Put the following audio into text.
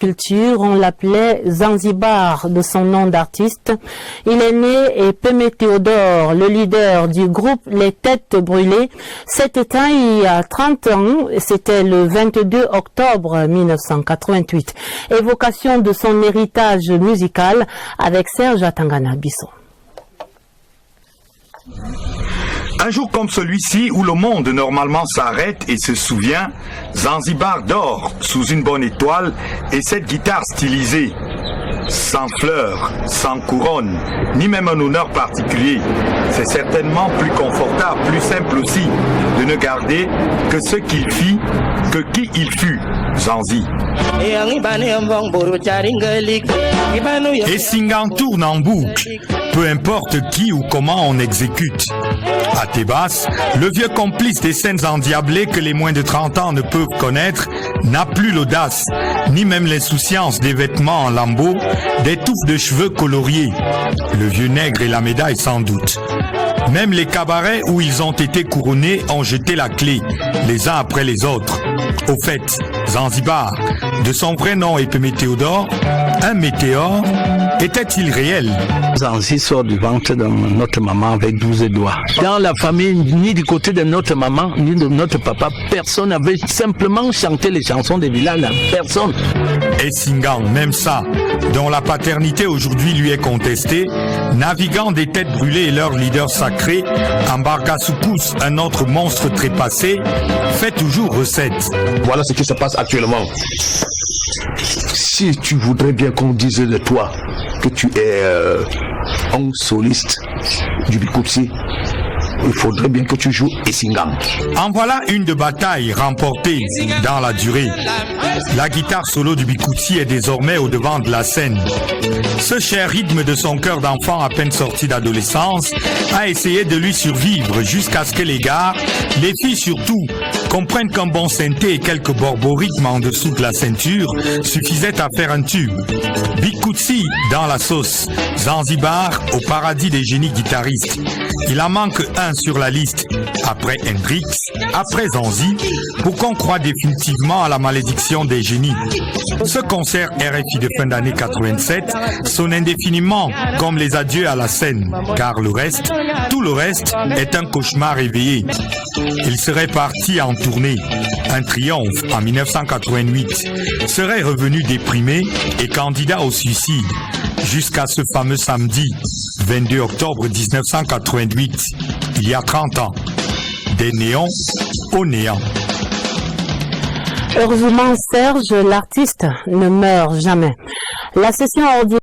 culture, on l'appelait Zanzibar de son nom d'artiste. Il est né et Peme Théodore, le leader du groupe Les Têtes Brûlées, s'est éteint il y a 30 ans, c'était le 22 octobre 1988. Évocation de son héritage musical avec Serge Atangana Bissot. Un jour comme celui-ci où le monde normalement s'arrête et se souvient, Zanzibar dort sous une bonne étoile et cette guitare stylisée. Sans fleurs, sans couronne, ni même un honneur particulier. C'est certainement plus confortable, plus simple aussi, de ne garder que ce qu'il fit, que qui il fut, Zanzi. Et Singan tourne en boucle, peu importe qui ou comment on exécute. À Tébas, le vieux complice des scènes endiablées que les moins de 30 ans ne peuvent connaître n'a plus l'audace, ni même l'insouciance des vêtements en lambeaux, des touffes de cheveux coloriés. Le vieux nègre et la médaille sans doute. Même les cabarets où ils ont été couronnés ont jeté la clé, les uns après les autres. Au fait, Zanzibar, de son vrai nom Peme Théodore, un météore, était-il réel? Zanzi sort du ventre de notre maman avec 12 doigts. Dans la famille, ni du côté de notre maman, ni de notre papa, personne n'avait simplement chanté les chansons des villages. Personne. Et Singan, même ça, dont la paternité aujourd'hui lui est contestée, naviguant des têtes brûlées et leur leader sacré, embarqua sous pouce un autre monstre trépassé, fait toujours recette. Voilà ce qui se passe actuellement. Si tu voudrais bien qu'on dise de toi que tu es un soliste du Bikutsi, il faudrait bien que tu joues Essingam. En voilà une de bataille remportée dans la durée. La guitare solo du Bikutsi est désormais au devant de la scène. Ce cher rythme de son cœur d'enfant à peine sorti d'adolescence a essayé de lui survivre jusqu'à ce que les gars, les filles surtout, comprennent qu'un bon synthé et quelques borborithmes en dessous de la ceinture suffisaient à faire un tube. Bikutsi dans la sauce, Zanzibar au paradis des génies guitaristes. Il en manque un sur la liste, après Hendrix, après Zanzi, pour qu'on croie définitivement à la malédiction des génies. Ce concert RFI de fin d'année 87 sonne indéfiniment comme les adieux à la scène, car le reste, tout le reste, est un cauchemar éveillé. Il serait parti en tournée, un triomphe en 1988, serait revenu déprimé et candidat au suicide, jusqu'à ce fameux samedi 22 octobre 1988, il y a 30 ans, des néons au néant. Heureusement, Serge, l'artiste, ne meurt jamais. La session ordinaire